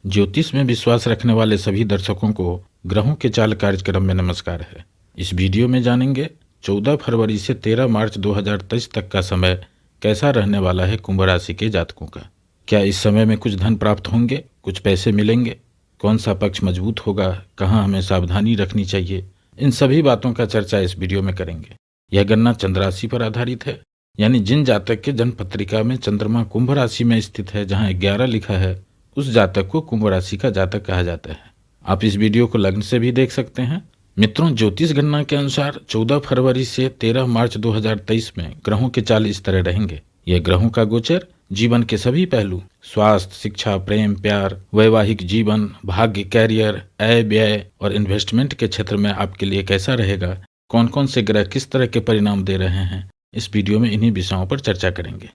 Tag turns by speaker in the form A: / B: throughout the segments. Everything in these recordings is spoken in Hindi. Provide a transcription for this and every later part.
A: ज्योतिष में विश्वास रखने वाले सभी दर्शकों को ग्रहों के चाल कार्यक्रम में नमस्कार है। इस वीडियो में जानेंगे 14 फरवरी से 13 मार्च 2023 तक का समय कैसा रहने वाला है कुंभ राशि के जातकों का। क्या इस समय में कुछ धन प्राप्त होंगे, कुछ पैसे मिलेंगे, कौन सा पक्ष मजबूत होगा, कहाँ हमें सावधानी रखनी चाहिए, इन सभी बातों का चर्चा इस वीडियो में करेंगे। यह गणना चंद्र राशि पर आधारित है, यानी जिन जातक के जन्म पत्रिका में चंद्रमा कुंभ राशि में स्थित है, जहाँ 11 लिखा है, उस जातक को कुंभ राशि का जातक कहा जाता है। आप इस वीडियो को लग्न से भी देख सकते हैं। मित्रों, ज्योतिष गणना के अनुसार 14 फरवरी से 13 मार्च 2023 में ग्रहों के चाल इस तरह रहेंगे। यह ग्रहों का गोचर जीवन के सभी पहलू, स्वास्थ्य, शिक्षा, प्रेम, प्यार, वैवाहिक जीवन, भाग्य, कैरियर, आय, व्यय और इन्वेस्टमेंट के क्षेत्र में आपके लिए कैसा रहेगा, कौन कौन से ग्रह किस तरह के परिणाम दे रहे हैं, इस वीडियो में इन्हीं विषयों पर चर्चा करेंगे।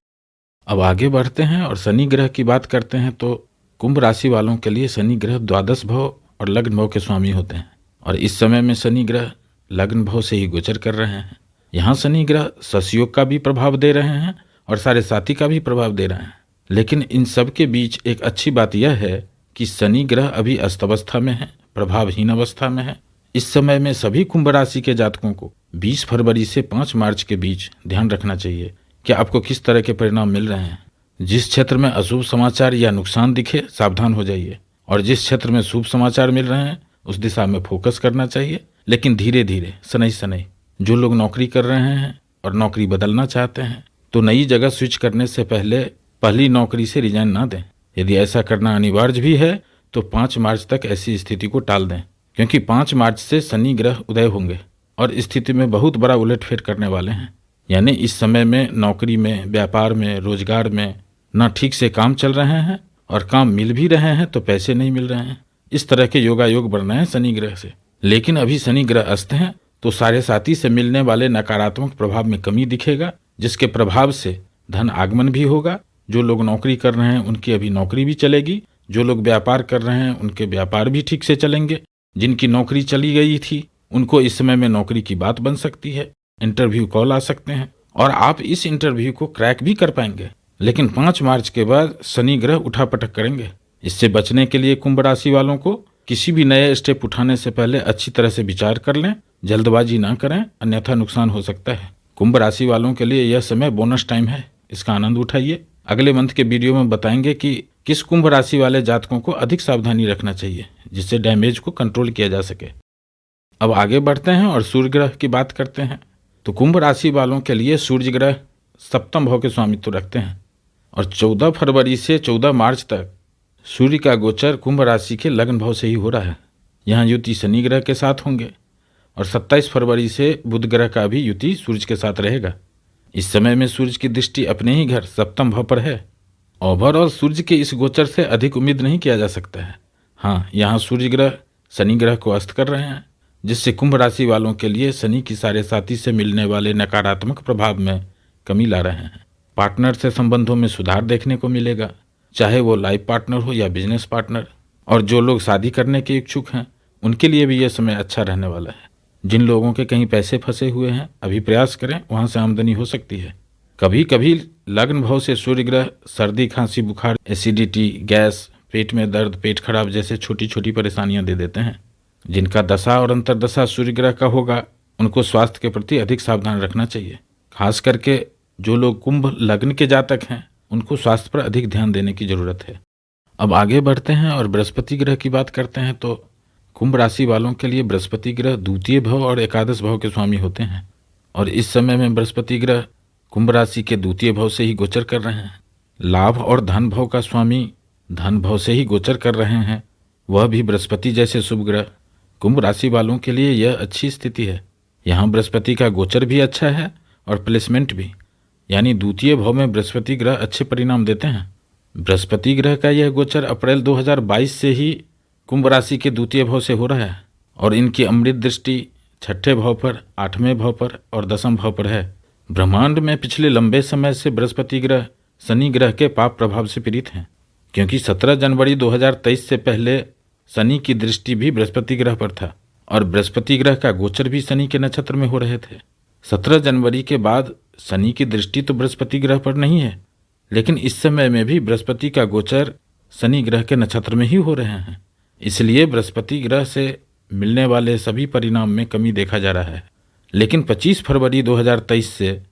A: अब आगे बढ़ते हैं और शनि ग्रह की बात करते हैं तो कुंभ राशि वालों के लिए शनि ग्रह द्वादश भाव और लग्न भाव के स्वामी होते हैं और इस समय में शनि ग्रह लग्न भाव से ही गोचर कर रहे हैं। यहाँ शनि ग्रह ससयोग का भी प्रभाव दे रहे हैं और साढ़े साथी का भी प्रभाव दे रहे हैं। लेकिन इन सब के बीच एक अच्छी बात यह है कि शनि ग्रह अभी अस्तवस्था में है, प्रभावहीन अवस्था में है। इस समय में सभी कुंभ राशि के जातकों को 20 फरवरी से 5 मार्च के बीच ध्यान रखना चाहिए कि आपको किस तरह के परिणाम मिल रहे हैं। जिस क्षेत्र में अशुभ समाचार या नुकसान दिखे, सावधान हो जाइए, और जिस क्षेत्र में शुभ समाचार मिल रहे हैं उस दिशा में फोकस करना चाहिए, लेकिन धीरे धीरे, शनै शनै। जो लोग नौकरी कर रहे हैं और नौकरी बदलना चाहते हैं तो नई जगह स्विच करने से पहले पहली नौकरी से रिजाइन ना दें। यदि ऐसा करना अनिवार्य भी है तो 5 मार्च तक ऐसी स्थिति को टाल दें, क्योंकि 5 मार्च से शनि ग्रह उदय होंगे और स्थिति में बहुत बड़ा उलटफेर करने वाले हैं। यानी इस समय में नौकरी में, व्यापार में, रोजगार में ना ठीक से काम चल रहे हैं और काम मिल भी रहे हैं तो पैसे नहीं मिल रहे हैं। इस तरह के योगायोग बन रहे हैं शनि ग्रह से। लेकिन अभी शनि ग्रह अस्त हैं तो साढ़े साथी से मिलने वाले नकारात्मक प्रभाव में कमी दिखेगा, जिसके प्रभाव से धन आगमन भी होगा। जो लोग नौकरी कर रहे हैं उनकी अभी नौकरी भी चलेगी, जो लोग व्यापार कर रहे हैं उनके व्यापार भी ठीक से चलेंगे। जिनकी नौकरी चली गई थी उनको इस समय में नौकरी की बात बन सकती है, इंटरव्यू कॉल आ सकते हैं और आप इस इंटरव्यू को क्रैक भी कर पाएंगे। लेकिन 5 मार्च के बाद शनि ग्रह उठापटक करेंगे। इससे बचने के लिए कुंभ राशि वालों को किसी भी नए स्टेप उठाने से पहले अच्छी तरह से विचार कर लें, जल्दबाजी ना करें, अन्यथा नुकसान हो सकता है। कुंभ राशि वालों के लिए यह समय बोनस टाइम है, इसका आनंद उठाइए। अगले मंथ के वीडियो में बताएंगे कि किस कुंभ राशि वाले जातकों को अधिक सावधानी रखना चाहिए जिससे डैमेज को कंट्रोल किया जा सके। अब आगे बढ़ते हैं और सूर्य ग्रह की बात करते हैं तो कुंभ राशि वालों के लिए सूर्य ग्रह सप्तम भाव के स्वामित्व रखते हैं और 14 फरवरी से 14 मार्च तक सूर्य का गोचर कुंभ राशि के लग्न भाव से ही हो रहा है। यहाँ युति शनि ग्रह के साथ होंगे और 27 फरवरी से बुध ग्रह का भी युति सूर्य के साथ रहेगा। इस समय में सूर्य की दृष्टि अपने ही घर सप्तम भाव पर है। ओवरऑल सूर्य के इस गोचर से अधिक उम्मीद नहीं किया जा सकता है। हाँ, यहाँ सूर्य ग्रह शनि ग्रह को अस्त कर रहे हैं, जिससे कुंभ राशि वालों के लिए शनि की साढ़े साथी से मिलने वाले नकारात्मक प्रभाव में कमी ला रहे हैं। पार्टनर से संबंधों में सुधार देखने को मिलेगा, चाहे वो लाइफ पार्टनर हो या बिजनेस पार्टनर। और जो लोग शादी करने के इच्छुक हैं उनके लिए भी यह समय अच्छा रहने वाला है। जिन लोगों के कहीं पैसे फंसे हुए हैं अभी प्रयास करें, वहां से आमदनी हो सकती है। कभी कभी लग्न भाव से सूर्य ग्रह सर्दी, खांसी, बुखार, एसिडिटी, गैस, पेट में दर्द, पेट खराब जैसे छोटी छोटी परेशानियां दे देते हैं। जिनका दशा और अंतर्दशा सूर्य ग्रह का होगा उनको स्वास्थ्य के प्रति अधिक सावधान रखना चाहिए। खास करके जो लोग कुंभ लग्न के जातक हैं उनको स्वास्थ्य पर अधिक ध्यान देने की जरूरत है। अब आगे बढ़ते हैं और बृहस्पति ग्रह की बात करते हैं तो कुंभ राशि वालों के लिए बृहस्पति ग्रह द्वितीय भाव और एकादश भाव के स्वामी होते हैं और इस समय में बृहस्पति ग्रह कुंभ राशि के द्वितीय भाव से ही गोचर कर रहे हैं। लाभ और धन भाव का स्वामी धन भाव से ही गोचर कर रहे हैं, वह भी बृहस्पति जैसे शुभ ग्रह। कुंभ राशि वालों के लिए यह अच्छी स्थिति है। यहाँ बृहस्पति का गोचर भी अच्छा है और प्लेसमेंट भी, यानी द्वितीय भाव में बृहस्पति ग्रह अच्छे परिणाम देते हैं। बृहस्पति ग्रह का यह गोचर अप्रैल 2022 से ही कुंभ राशि के द्वितीय भाव से हो रहा है और इनकी अमृत दृष्टि 6ठे भाव पर, 8वें भाव पर और 10वें भाव पर है। ब्रह्मांड में पिछले लंबे समय से बृहस्पति ग्रह शनि ग्रह के पाप प्रभाव से पीड़ित हैं, क्योंकि 17 जनवरी 2023 से पहले शनि की दृष्टि भी बृहस्पति ग्रह पर था और बृहस्पति ग्रह का गोचर भी शनि के नक्षत्र में हो रहे थे। 17 जनवरी के बाद शनि की दृष्टि तो बृहस्पति ग्रह पर नहीं है, लेकिन इस समय में भी बृहस्पति का गोचर शनि ग्रह के नक्षत्र में ही हो रहे हैं। इसलिए बृहस्पति ग्रह से मिलने वाले सभी परिणाम में कमी देखा जा रहा है। लेकिन 25 फरवरी 2023 से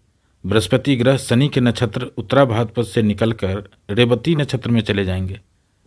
A: बृहस्पति ग्रह शनि के नक्षत्र उत्तरा भाद्रपद से निकलकर रेवती नक्षत्र में चले जाएंगे,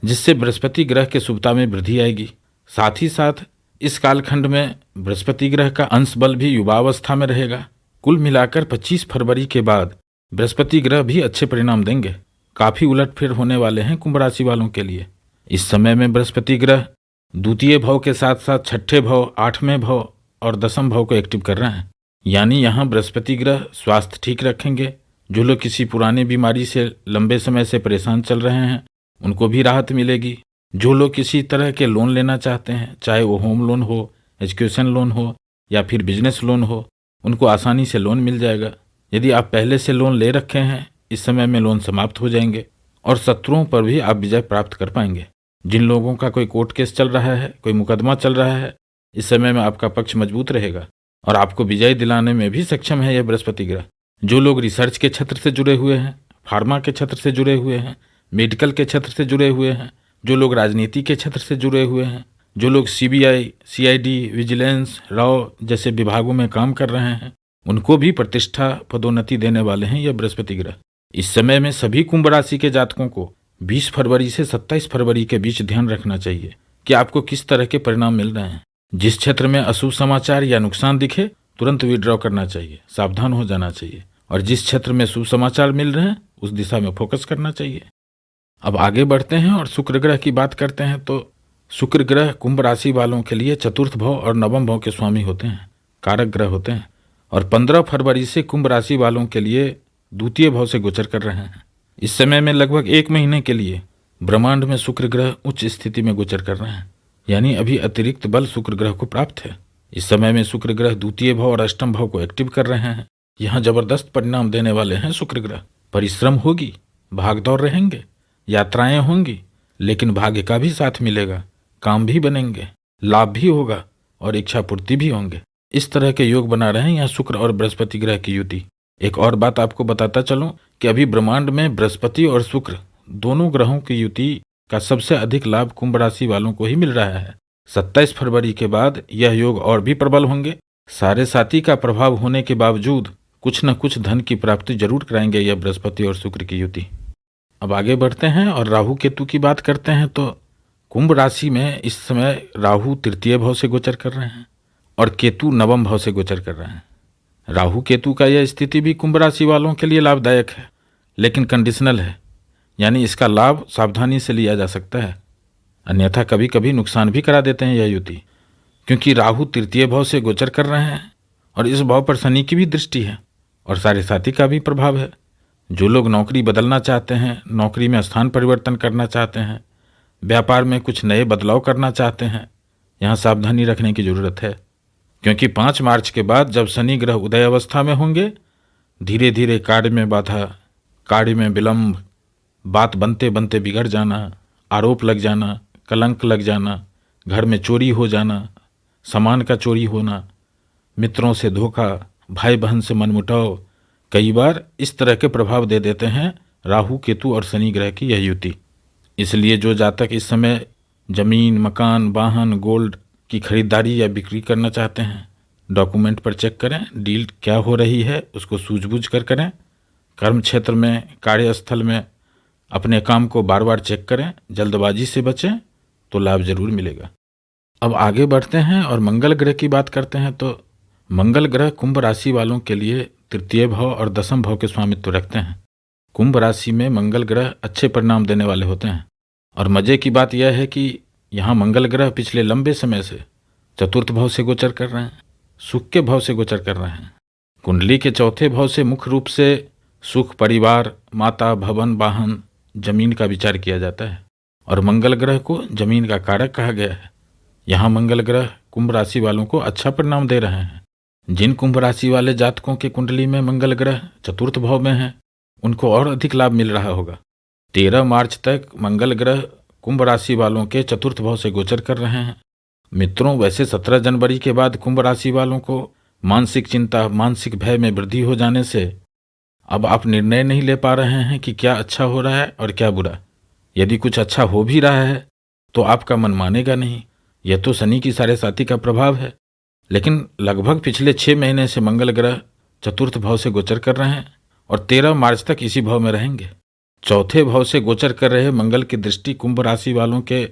A: जिससे बृहस्पति ग्रह के शुभता में वृद्धि आएगी। साथ ही साथ इस कालखंड में बृहस्पति ग्रह का अंश बल भी युवावस्था में रहेगा। कुल मिलाकर 25 फरवरी के बाद बृहस्पति ग्रह भी अच्छे परिणाम देंगे। काफी उलटफेर होने वाले हैं कुंभ राशि वालों के लिए। इस समय में बृहस्पति ग्रह द्वितीय भाव के साथ साथ छठे भाव, आठवें भाव और दसम भाव को एक्टिव कर रहे हैं। यानी यहाँ बृहस्पति ग्रह स्वास्थ्य ठीक रखेंगे। जो लोग किसी पुरानी बीमारी से लंबे समय से परेशान चल रहे हैं उनको भी राहत मिलेगी। जो लोग किसी तरह के लोन लेना चाहते हैं, चाहे वो होम लोन हो, एजुकेशन लोन हो या फिर बिजनेस लोन हो, उनको आसानी से लोन मिल जाएगा। यदि आप पहले से लोन ले रखे हैं, इस समय में लोन समाप्त हो जाएंगे और शत्रुओं पर भी आप विजय प्राप्त कर पाएंगे। जिन लोगों का कोई कोर्ट केस चल रहा है, कोई मुकदमा चल रहा है, इस समय में आपका पक्ष मजबूत रहेगा और आपको विजय दिलाने में भी सक्षम है यह बृहस्पति ग्रह। जो लोग रिसर्च के क्षेत्र से जुड़े हुए हैं, फार्मा के क्षेत्र से जुड़े हुए हैं, मेडिकल के क्षेत्र से जुड़े हुए हैं, जो लोग राजनीति के क्षेत्र से जुड़े हुए हैं, जो लोग CBI, CID, विजिलेंस, रॉ जैसे विभागों में काम कर रहे हैं, उनको भी प्रतिष्ठा पदोन्नति देने वाले हैं यह बृहस्पति ग्रह। इस समय में सभी कुंभ राशि के जातकों को 20 फरवरी से 27 फरवरी के बीच ध्यान रखना चाहिए कि आपको किस तरह के परिणाम मिल रहे हैं। जिस क्षेत्र में अशुभ समाचार या नुकसान दिखे तुरंत विड्रॉ करना चाहिए, सावधान हो जाना चाहिए, और जिस क्षेत्र में शुभ समाचार मिल रहे हैं उस दिशा में फोकस करना चाहिए। अब आगे बढ़ते हैं और शुक्र ग्रह की बात करते हैं। तो शुक्र ग्रह कुंभ राशि वालों के लिए चतुर्थ भाव और नवम भाव के स्वामी होते हैं, कारक ग्रह होते हैं, और 15 फरवरी से कुंभ राशि वालों के लिए द्वितीय भाव से गोचर कर रहे हैं। इस समय में लगभग 1 महीने के लिए ब्रह्मांड में शुक्र ग्रह उच्च स्थिति में गोचर कर रहे हैं, यानी अभी अतिरिक्त बल शुक्र ग्रह को प्राप्त है। इस समय में शुक्र ग्रह द्वितीय भाव और अष्टम भाव को एक्टिव कर रहे हैं। यहाँ जबरदस्त परिणाम देने वाले हैं शुक्र ग्रह। परिश्रम होगी, भागदौड़ रहेंगे, यात्राएं होंगी, लेकिन भाग्य का भी साथ मिलेगा, काम भी बनेंगे, लाभ भी होगा और इच्छा पूर्ति भी होंगे। इस तरह के योग बना रहे हैं यहाँ शुक्र और बृहस्पति ग्रह की युति। एक और बात आपको बताता चलूं कि अभी ब्रह्मांड में बृहस्पति और शुक्र दोनों ग्रहों की युति का सबसे अधिक लाभ कुंभ राशि वालों को ही मिल रहा है। 27 फरवरी के बाद यह योग और भी प्रबल होंगे। सारे साथी का प्रभाव होने के बावजूद कुछ न कुछ धन की प्राप्ति जरूर कराएंगे यह बृहस्पति और शुक्र की युति। अब आगे बढ़ते हैं और राहु केतु की बात करते हैं। तो कुंभ राशि में इस समय राहु तृतीय भाव से गोचर कर रहे हैं और केतु नवम भाव से गोचर कर रहे हैं। राहु केतु का यह स्थिति भी कुंभ राशि वालों के लिए लाभदायक है, लेकिन कंडीशनल है, यानी इसका लाभ सावधानी से लिया जा सकता है, अन्यथा कभी कभी नुकसान भी करा देते हैं यह युति। क्योंकि राहु तृतीय भाव से गोचर कर रहे हैं और इस भाव पर शनि की भी दृष्टि है और साढ़े साथी का भी प्रभाव है। जो लोग नौकरी बदलना चाहते हैं, नौकरी में स्थान परिवर्तन करना चाहते हैं, व्यापार में कुछ नए बदलाव करना चाहते हैं, यहाँ सावधानी रखने की जरूरत है। क्योंकि 5 मार्च के बाद जब शनि ग्रह उदय अवस्था में होंगे, धीरे धीरे कार्य में बाधा, कार्य में विलंब, बात बनते बनते बिगड़ जाना, आरोप लग जाना, कलंक लग जाना, घर में चोरी हो जाना, सामान का चोरी होना, मित्रों से धोखा, भाई बहन से मनमुटाव, कई बार इस तरह के प्रभाव दे देते हैं राहु केतु और शनि ग्रह की यह युति। इसलिए जो जातक इस समय जमीन, मकान, वाहन, गोल्ड की खरीदारी या बिक्री करना चाहते हैं, डॉक्यूमेंट पर चेक करें, डील क्या हो रही है उसको सूझबूझ कर करें। कर्म क्षेत्र में, कार्यस्थल में अपने काम को बार बार चेक करें, जल्दबाजी से बचें तो लाभ जरूर मिलेगा। अब आगे बढ़ते हैं और मंगल ग्रह की बात करते हैं। तो मंगल ग्रह कुंभ राशि वालों के लिए तृतीय भाव और दसम भाव के स्वामित्व रखते हैं। कुंभ राशि में मंगल ग्रह अच्छे परिणाम देने वाले होते हैं और मजे की बात यह है कि यहाँ मंगल ग्रह पिछले लंबे समय से चतुर्थ भाव से गोचर कर रहे हैं, सुख के भाव से गोचर कर रहे हैं। कुंडली के चौथे भाव से मुख्य रूप से सुख, परिवार, माता, भवन, वाहन, जमीन का विचार किया जाता है और मंगल ग्रह को जमीन का कारक कहा गया है। यहाँ मंगल ग्रह कुंभ राशि वालों को अच्छा परिणाम दे रहे हैं। जिन कुंभ राशि वाले जातकों के कुंडली में मंगल ग्रह चतुर्थ भाव में है, उनको और अधिक लाभ मिल रहा होगा। 13 मार्च तक मंगल ग्रह कुंभ राशि वालों के चतुर्थ भाव से गोचर कर रहे हैं। मित्रों, वैसे 17 जनवरी के बाद कुंभ राशि वालों को मानसिक चिंता, मानसिक भय में वृद्धि हो जाने से अब आप निर्णय नहीं ले पा रहे हैं कि क्या अच्छा हो रहा है और क्या बुरा। यदि कुछ अच्छा हो भी रहा है तो आपका मन मानेगा नहीं। यह तो शनि की साढ़े साती का प्रभाव है। लेकिन लगभग पिछले 6 महीने से मंगल ग्रह चतुर्थ भाव से गोचर कर रहे हैं और 13 मार्च तक इसी भाव में रहेंगे। चौथे भाव से गोचर कर रहे मंगल की दृष्टि कुंभ राशि वालों के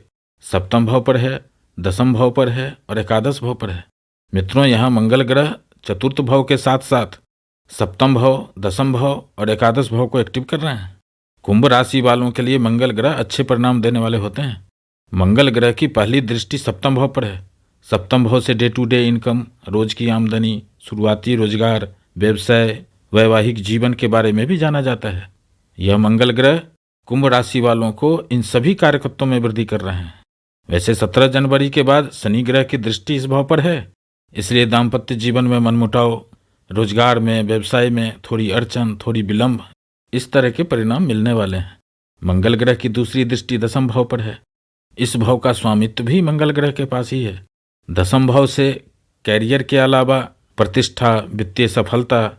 A: सप्तम भाव पर है, दसम भाव पर है और एकादश भाव पर है। मित्रों, यहाँ मंगल ग्रह चतुर्थ भाव के साथ साथ सप्तम भाव, दसम भाव और एकादश भाव को एक्टिव कर रहे हैं। कुंभ राशि वालों के लिए मंगल ग्रह अच्छे परिणाम देने वाले होते हैं। मंगल ग्रह की पहली दृष्टि सप्तम भाव पर है। सप्तम भाव से डे टू डे इनकम, रोज की आमदनी, शुरुआती रोजगार, व्यवसाय, वैवाहिक जीवन के बारे में भी जाना जाता है। यह मंगल ग्रह कुंभ राशि वालों को इन सभी कार्यकर्तों में वृद्धि कर रहे हैं। वैसे 17 जनवरी के बाद शनि ग्रह की दृष्टि इस भाव पर है, इसलिए दाम्पत्य जीवन में मनमुटाव, रोजगार में, व्यवसाय में थोड़ी अड़चन, थोड़ी विलंब, इस तरह के परिणाम मिलने वाले हैं। मंगल ग्रह की दूसरी दृष्टि दसम भाव पर है। इस भाव का स्वामित्व भी मंगल ग्रह के पास ही है। दसम भाव से कैरियर के अलावा प्रतिष्ठा, वित्तीय सफलता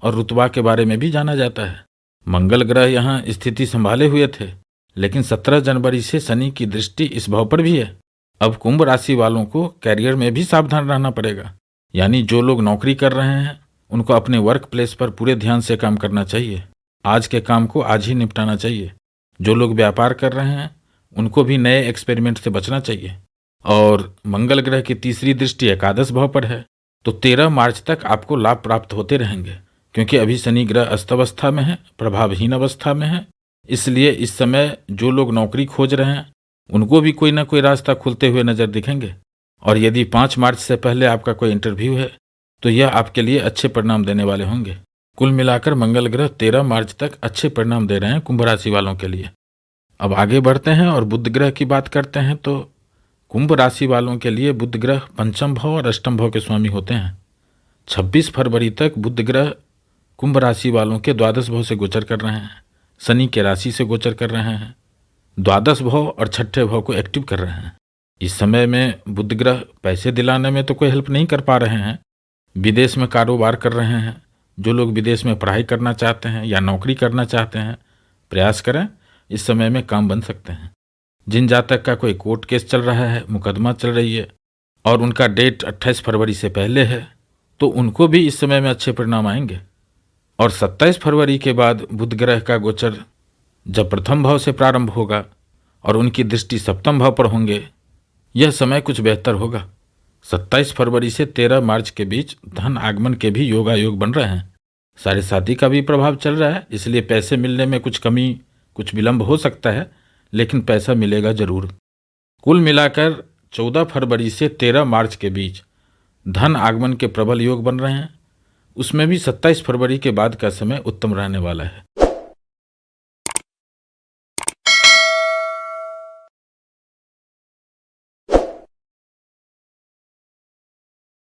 A: और रुतबा के बारे में भी जाना जाता है। मंगल ग्रह यहाँ स्थिति संभाले हुए थे, लेकिन 17 जनवरी से शनि की दृष्टि इस भाव पर भी है। अब कुंभ राशि वालों को कैरियर में भी सावधान रहना पड़ेगा। यानी जो लोग नौकरी कर रहे हैं उनको अपने वर्क प्लेस पर पूरे ध्यान से काम करना चाहिए। आज के काम को आज ही निपटाना चाहिए। जो लोग व्यापार कर रहे हैं उनको भी नए एक्सपेरिमेंट से बचना चाहिए। और मंगल ग्रह की तीसरी दृष्टि एकादश भाव पर है, तो 13 मार्च तक आपको लाभ प्राप्त होते रहेंगे, क्योंकि अभी शनि ग्रह अस्तवस्था में है, प्रभावहीन अवस्था में है। इसलिए इस समय जो लोग नौकरी खोज रहे हैं उनको भी कोई ना कोई रास्ता खुलते हुए नजर दिखेंगे। और यदि 5 मार्च से पहले आपका कोई इंटरव्यू है तो यह आपके लिए अच्छे परिणाम देने वाले होंगे। कुल मिलाकर मंगल ग्रह 13 मार्च तक अच्छे परिणाम दे रहे हैं कुंभ राशि वालों के लिए। अब आगे बढ़ते हैं और बुध ग्रह की बात करते हैं। तो कुंभ राशि वालों के लिए बुध ग्रह पंचम भाव और अष्टम भाव के स्वामी होते हैं। 26 फरवरी तक बुध ग्रह कुंभ राशि वालों के द्वादश भाव से गोचर कर रहे हैं, शनि के राशि से गोचर कर रहे हैं, द्वादश भाव और छठे भाव को एक्टिव कर रहे हैं। इस समय में बुध ग्रह पैसे दिलाने में तो कोई हेल्प नहीं कर पा रहे हैं। विदेश में कारोबार कर रहे हैं, जो लोग विदेश में पढ़ाई करना चाहते हैं या नौकरी करना चाहते हैं, प्रयास करें, इस समय में काम बन सकते हैं। जिन जातक का कोई कोर्ट केस चल रहा है, मुकदमा चल रही है और उनका डेट 28 फरवरी से पहले है, तो उनको भी इस समय में अच्छे परिणाम आएंगे। और 27 फरवरी के बाद बुध ग्रह का गोचर जब प्रथम भाव से प्रारंभ होगा और उनकी दृष्टि सप्तम भाव पर होंगे, यह समय कुछ बेहतर होगा। 27 फरवरी से 13 मार्च के बीच धन आगमन के भी योगायोग बन रहे हैं। साढ़े साती का भी प्रभाव चल रहा है, इसलिए पैसे मिलने में कुछ कमी, कुछ विलंब हो सकता है, लेकिन पैसा मिलेगा जरूर। कुल मिलाकर 14 फरवरी से 13 मार्च के बीच धन आगमन के प्रबल योग बन रहे हैं। उसमें भी 27 फरवरी के बाद का समय उत्तम रहने वाला है।